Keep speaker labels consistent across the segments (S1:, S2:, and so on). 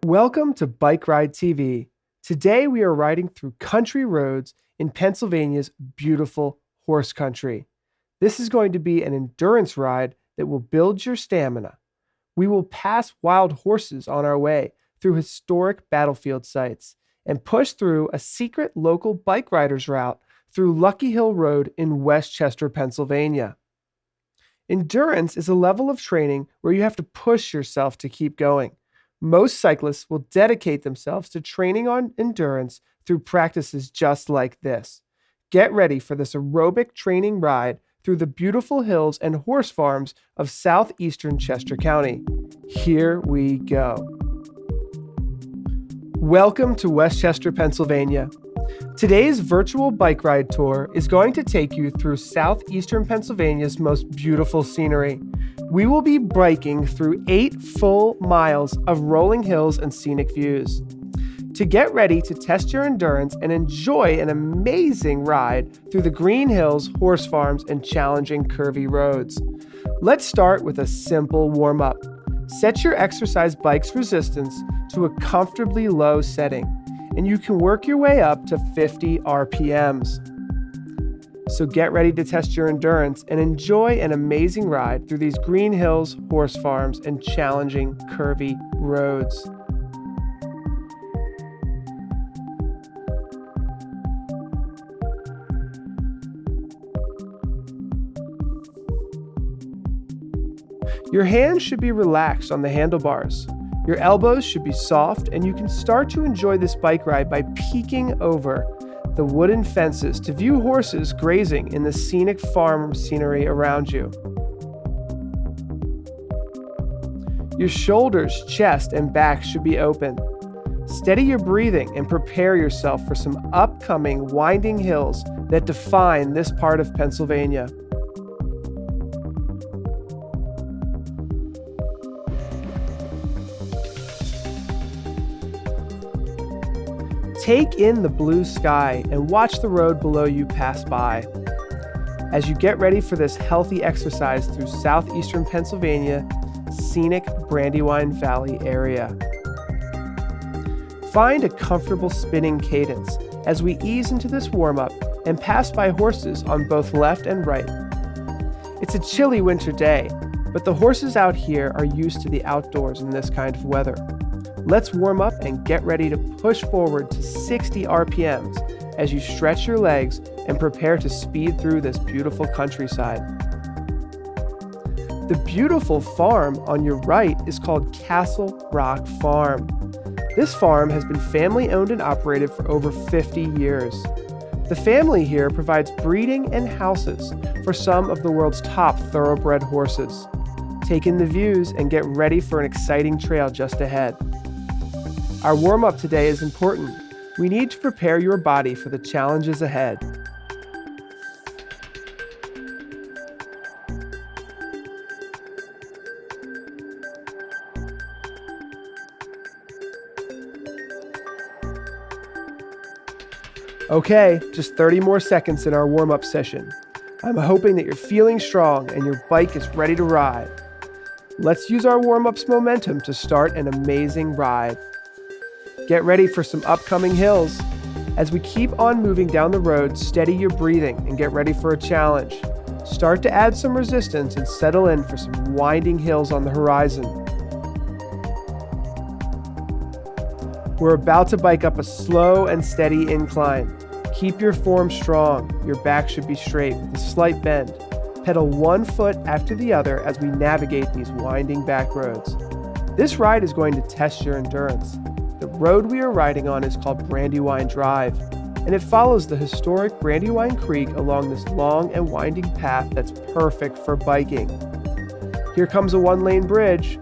S1: Welcome to Bike Ride TV. Today we are riding through country roads in Pennsylvania's beautiful horse country. This is going to be an endurance ride that will build your stamina. We will pass wild horses on our way through historic battlefield sites and push through a secret local bike riders route through Lucky Hill Road in West Chester, Pennsylvania. Endurance is a level of training where you have to push yourself to keep going. Most cyclists will dedicate themselves to training on endurance through practices just like this. Get ready for this aerobic training ride through the beautiful hills and horse farms of southeastern Chester County. Here we go. Welcome to West Chester, Pennsylvania. Today's virtual bike ride tour is going to take you through southeastern Pennsylvania's most beautiful scenery. We will be biking through 8 full miles of rolling hills and scenic views. To get ready to test your endurance and enjoy an amazing ride through the green hills, horse farms, and challenging curvy roads. Let's start with a simple warm-up. Set your exercise bike's resistance to a comfortably low setting, and you can work your way up to 50 RPMs. So get ready to test your endurance and enjoy an amazing ride through these green hills, horse farms, and challenging curvy roads. Your hands should be relaxed on the handlebars. Your elbows should be soft, and you can start to enjoy this bike ride by peeking over the wooden fences to view horses grazing in the scenic farm scenery around you. Your shoulders, chest, and back should be open. Steady your breathing and prepare yourself for some upcoming winding hills that define this part of Pennsylvania. Take in the blue sky and watch the road below you pass by. As you get ready for this healthy exercise through southeastern Pennsylvania, scenic Brandywine Valley area. Find a comfortable spinning cadence as we ease into this warm-up and pass by horses on both left and right. It's a chilly winter day, but the horses out here are used to the outdoors in this kind of weather. Let's warm up and get ready to push forward to 60 RPMs as you stretch your legs and prepare to speed through this beautiful countryside. The beautiful farm on your right is called Castle Rock Farm. This farm has been family owned and operated for over 50 years. The family here provides breeding and houses for some of the world's top thoroughbred horses. Take in the views and get ready for an exciting trail just ahead. Our warm-up today is important. We need to prepare your body for the challenges ahead. Okay, just 30 more seconds in our warm-up session. I'm hoping that you're feeling strong and your bike is ready to ride. Let's use our warm-up's momentum to start an amazing ride. Get ready for some upcoming hills. As we keep on moving down the road, steady your breathing and get ready for a challenge. Start to add some resistance and settle in for some winding hills on the horizon. We're about to bike up a slow and steady incline. Keep your form strong. Your back should be straight with a slight bend. Pedal one foot after the other as we navigate these winding back roads. This ride is going to test your endurance. The road we are riding on is called Brandywine Drive, and it follows the historic Brandywine Creek along this long and winding path that's perfect for biking. Here comes a one-lane bridge.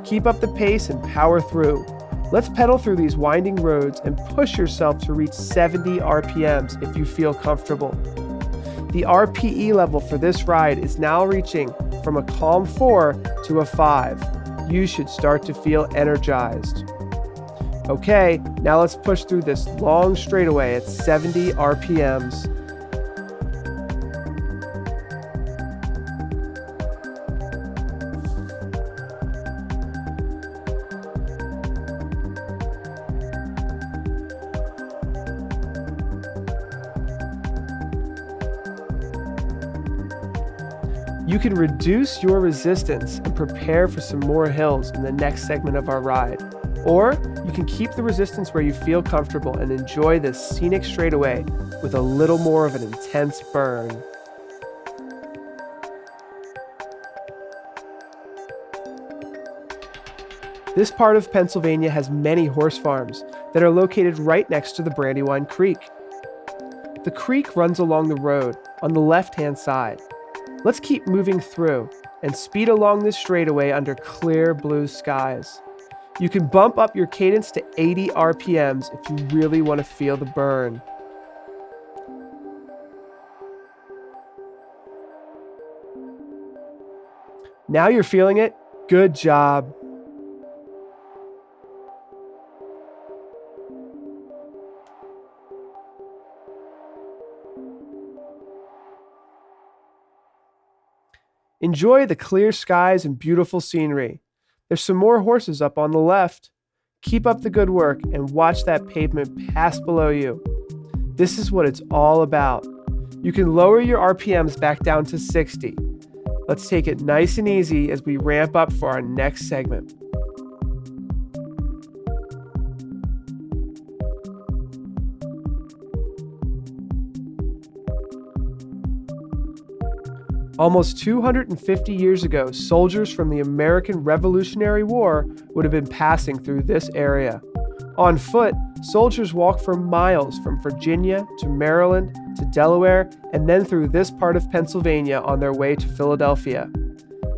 S1: Keep up the pace and power through. Let's pedal through these winding roads and push yourself to reach 70 RPMs if you feel comfortable. The RPE level for this ride is now reaching from a calm 4 to a 5. You should start to feel energized. Okay, now let's push through this long straightaway at 70 RPMs. You can reduce your resistance and prepare for some more hills in the next segment of our ride. Or you can keep the resistance where you feel comfortable and enjoy this scenic straightaway with a little more of an intense burn. This part of Pennsylvania has many horse farms that are located right next to the Brandywine Creek. The creek runs along the road on the left-hand side. Let's keep moving through and speed along this straightaway under clear blue skies. You can bump up your cadence to 80 RPMs if you really want to feel the burn. Now you're feeling it? Good job. Enjoy the clear skies and beautiful scenery. There's some more horses up on the left. Keep up the good work and watch that pavement pass below you. This is what it's all about. You can lower your RPMs back down to 60. Let's take it nice and easy as we ramp up for our next segment. Almost 250 years ago, soldiers from the American Revolutionary War would have been passing through this area. On foot, soldiers walked for miles from Virginia to Maryland to Delaware and then through this part of Pennsylvania on their way to Philadelphia.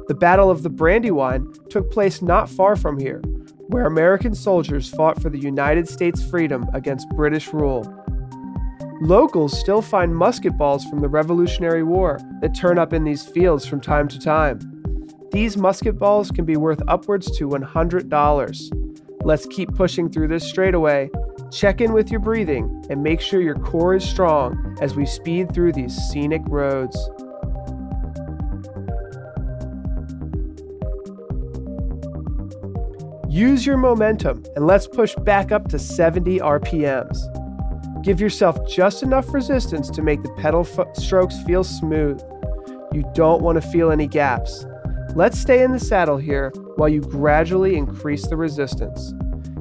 S1: The Battle of the Brandywine took place not far from here, where American soldiers fought for the United States' freedom against British rule. Locals still find musket balls from the Revolutionary War that turn up in these fields from time to time. These musket balls can be worth upwards to $100. Let's keep pushing through this straightaway. Check in with your breathing and make sure your core is strong as we speed through these scenic roads. Use your momentum and let's push back up to 70 RPMs. Give yourself just enough resistance to make the pedal strokes feel smooth. You don't want to feel any gaps. Let's stay in the saddle here while you gradually increase the resistance.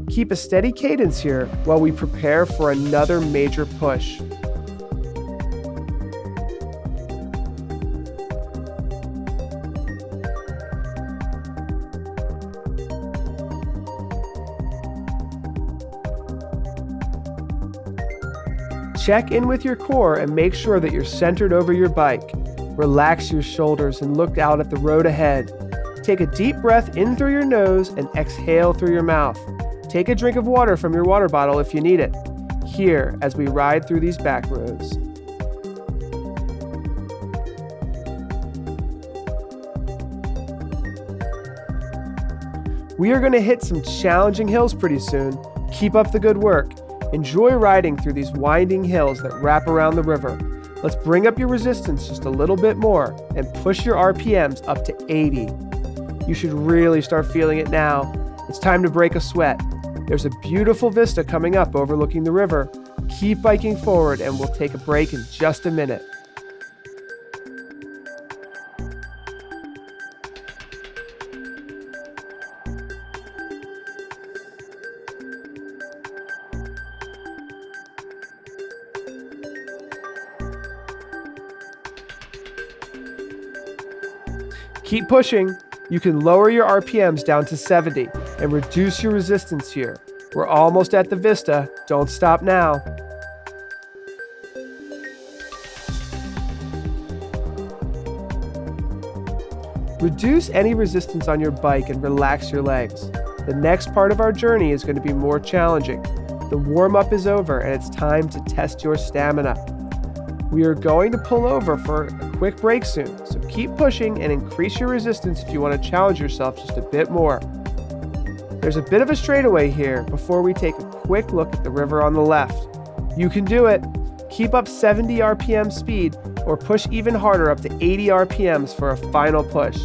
S1: Keep a steady cadence here while we prepare for another major push. Check in with your core and make sure that you're centered over your bike. Relax your shoulders and look out at the road ahead. Take a deep breath in through your nose and exhale through your mouth. Take a drink of water from your water bottle if you need it. Here, as we ride through these back roads. We are going to hit some challenging hills pretty soon. Keep up the good work. Enjoy riding through these winding hills that wrap around the river. Let's bring up your resistance just a little bit more and push your RPMs up to 80. You should really start feeling it now. It's time to break a sweat. There's a beautiful vista coming up overlooking the river. Keep biking forward and we'll take a break in just a minute. Keep pushing. You can lower your RPMs down to 70 and reduce your resistance here. We're almost at the vista. Don't stop now. Reduce any resistance on your bike and relax your legs. The next part of our journey is going to be more challenging. The warm-up is over and it's time to test your stamina. We are going to pull over for a quick break soon, so keep pushing and increase your resistance if you want to challenge yourself just a bit more. There's a bit of a straightaway here before we take a quick look at the river on the left. You can do it. Keep up 70 RPM speed or push even harder up to 80 RPMs for a final push.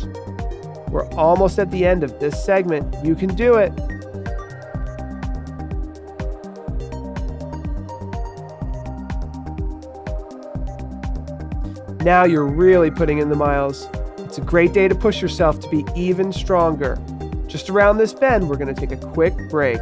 S1: We're almost at the end of this segment. You can do it. Now you're really putting in the miles. It's a great day to push yourself to be even stronger. Just around this bend, we're going to take a quick break.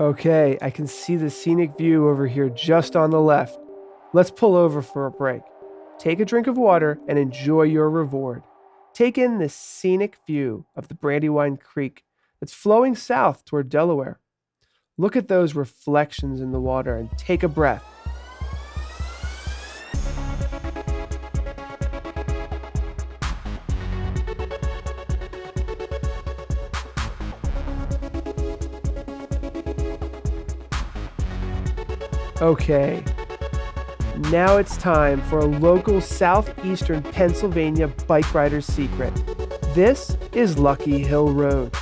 S1: Okay, I can see the scenic view over here just on the left. Let's pull over for a break. Take a drink of water and enjoy your reward. Take in this scenic view of the Brandywine Creek that's flowing south toward Delaware. Look at those reflections in the water and take a breath. Okay, now it's time for a local southeastern Pennsylvania bike rider's secret. This is Lucky Hill Road.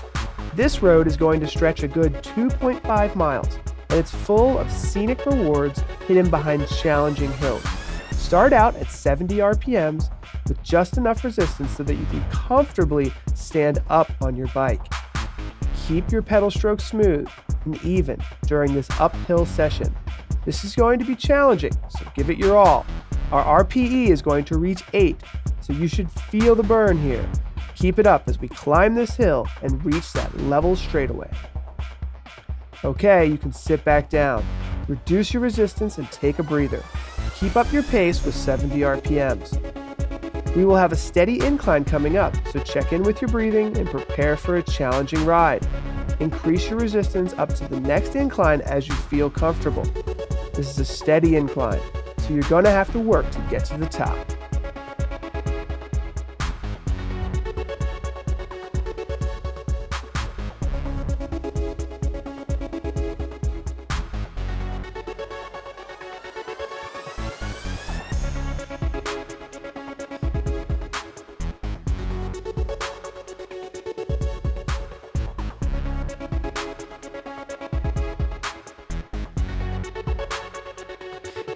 S1: This road is going to stretch a good 2.5 miles, and it's full of scenic rewards hidden behind challenging hills. Start out at 70 RPMs with just enough resistance so that you can comfortably stand up on your bike. Keep your pedal stroke smooth and even during this uphill session. This is going to be challenging, so give it your all. Our RPE is going to reach 8, so you should feel the burn here. Keep it up as we climb this hill and reach that level straightaway. Okay, you can sit back down. Reduce your resistance and take a breather. Keep up your pace with 70 RPMs. We will have a steady incline coming up, so check in with your breathing and prepare for a challenging ride. Increase your resistance up to the next incline as you feel comfortable. This is a steady incline, so you're going to have to work to get to the top.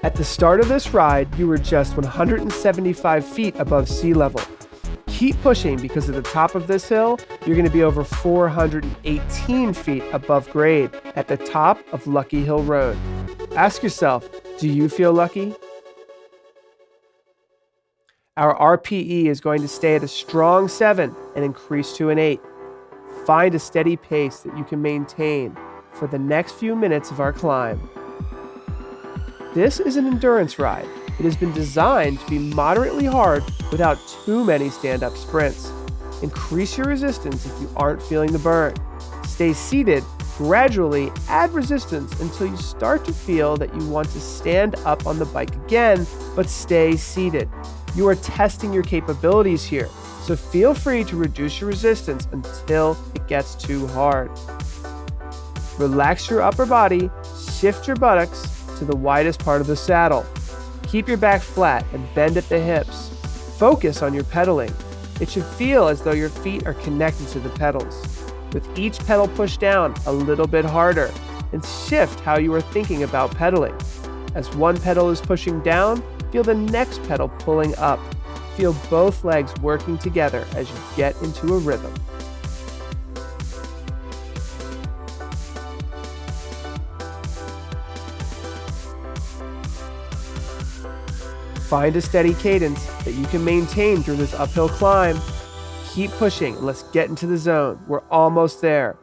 S1: At the start of this ride, you were just 175 feet above sea level. Keep pushing because at the top of this hill, you're going to be over 418 feet above grade at the top of Lucky Hill Road. Ask yourself, do you feel lucky? Our RPE is going to stay at a strong 7 and increase to an 8. Find a steady pace that you can maintain for the next few minutes of our climb. This is an endurance ride. It has been designed to be moderately hard without too many stand-up sprints. Increase your resistance if you aren't feeling the burn. Stay seated, gradually add resistance until you start to feel that you want to stand up on the bike again, but stay seated. You are testing your capabilities here, so feel free to reduce your resistance until it gets too hard. Relax your upper body, shift your buttocks to the widest part of the saddle. Keep your back flat and bend at the hips. Focus on your pedaling. It should feel as though your feet are connected to the pedals. With each pedal pushed down a little bit harder, and shift how you are thinking about pedaling. As one pedal is pushing down, feel the next pedal pulling up. Feel both legs working together as you get into a rhythm. Find a steady cadence that you can maintain through this uphill climb. Keep pushing and let's get into the zone. We're almost there.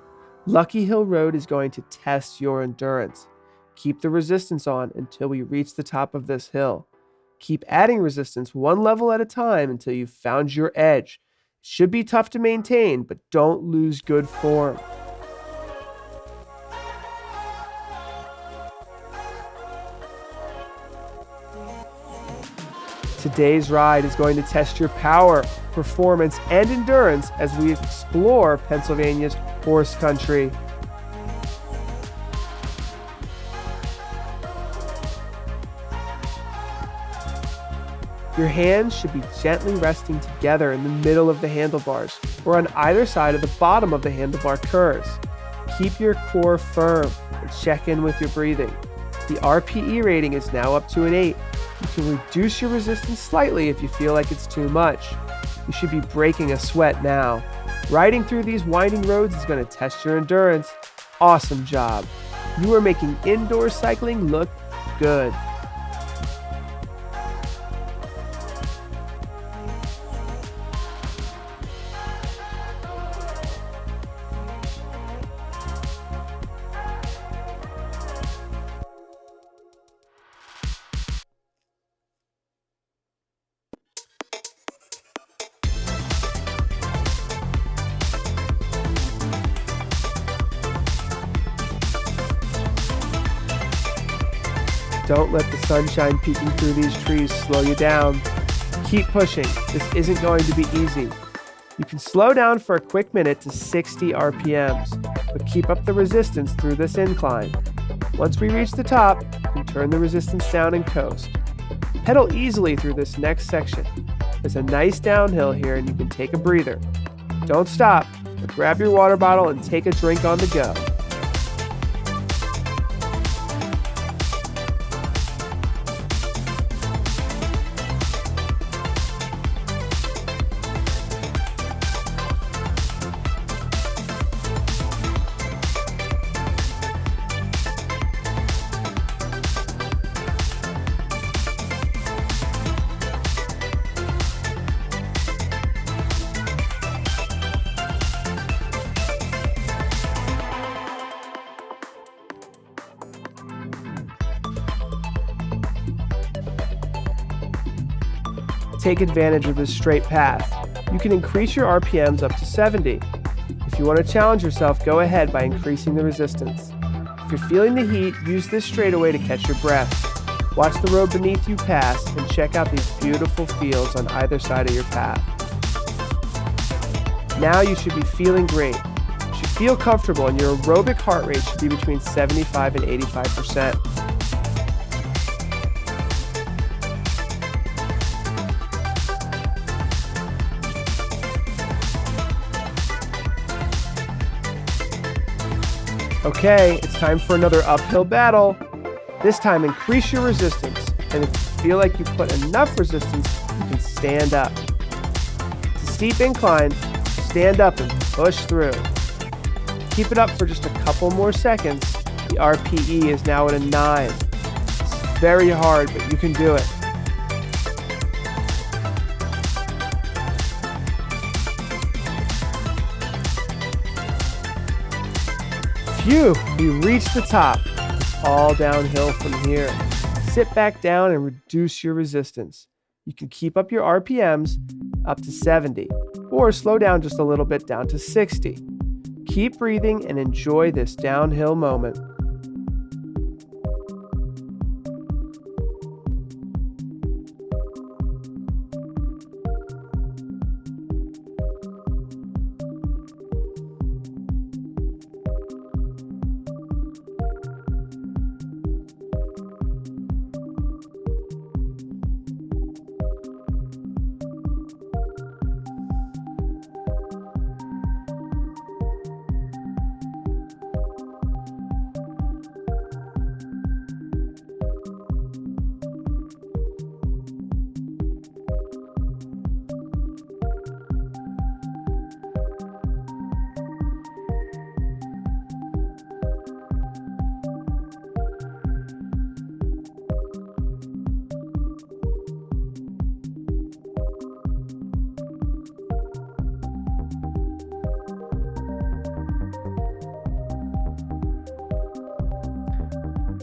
S1: Lucky Hill Road is going to test your endurance. Keep the resistance on until we reach the top of this hill. Keep adding resistance one level at a time until you've found your edge. It should be tough to maintain, but don't lose good form. Today's ride is going to test your power, performance, and endurance as we explore Pennsylvania's horse country. Your hands should be gently resting together in the middle of the handlebars or on either side of the bottom of the handlebar curves. Keep your core firm and check in with your breathing. The RPE rating is now up to an 8. You can reduce your resistance slightly if you feel like it's too much. You should be breaking a sweat now. Riding through these winding roads is going to test your endurance. Awesome job. You are making indoor cycling look good. Don't let the sunshine peeking through these trees slow you down. Keep pushing. This isn't going to be easy. You can slow down for a quick minute to 60 RPMs, but keep up the resistance through this incline. Once we reach the top, you can turn the resistance down and coast. Pedal easily through this next section. There's a nice downhill here and you can take a breather. Don't stop, but grab your water bottle and take a drink on the go. Take advantage of this straight path. You can increase your RPMs up to 70. If you want to challenge yourself, go ahead by increasing the resistance. If you're feeling the heat, use this straightaway to catch your breath. Watch the road beneath you pass and check out these beautiful fields on either side of your path. Now you should be feeling great. You should feel comfortable and your aerobic heart rate should be between 75 and 85%. Okay, it's time for another uphill battle. This time, increase your resistance, and if you feel like you put enough resistance, you can stand up. It's a steep incline, stand up and push through. Keep it up for just a couple more seconds. The RPE is now at a 9. It's very hard, but you can do it. Phew, we reached the top. It's all downhill from here. Sit back down and reduce your resistance. You can keep up your RPMs up to 70, or slow down just a little bit down to 60. Keep breathing and enjoy this downhill moment.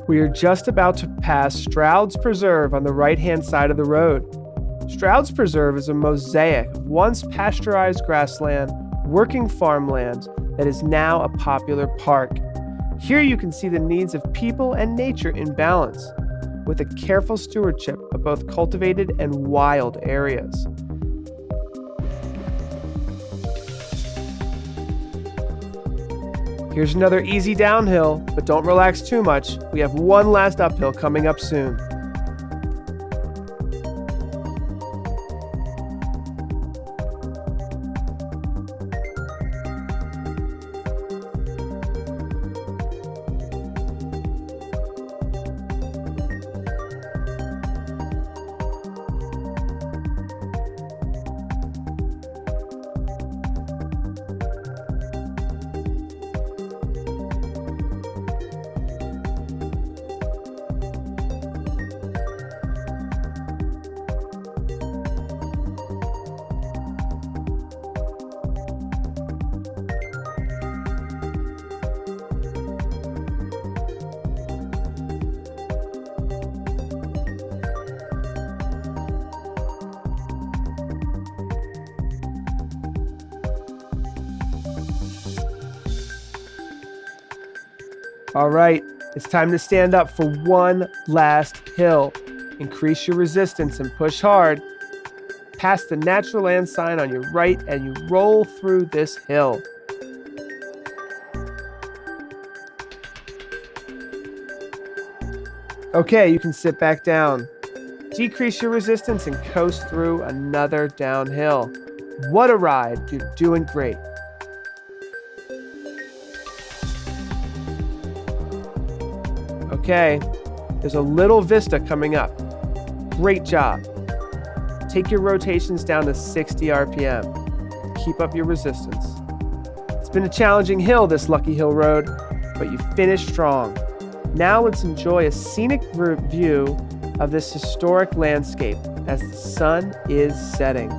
S1: We are just about to pass Stroud's Preserve on the right-hand side of the road. Stroud's Preserve is a mosaic of once pasteurized grassland, working farmland that is now a popular park. Here you can see the needs of people and nature in balance, with a careful stewardship of both cultivated and wild areas. Here's another easy downhill, but don't relax too much. We have one last uphill coming up soon. All right, it's time to stand up for one last hill. Increase your resistance and push hard. Pass the natural land sign on your right and you roll through this hill. Okay, you can sit back down. Decrease your resistance and coast through another downhill. What a ride, you're doing great. Okay, there's a little vista coming up. Great job. Take your rotations down to 60 RPM. Keep up your resistance. It's been a challenging hill, this Lucky Hill Road, but you finished strong. Now let's enjoy a scenic view of this historic landscape as the sun is setting.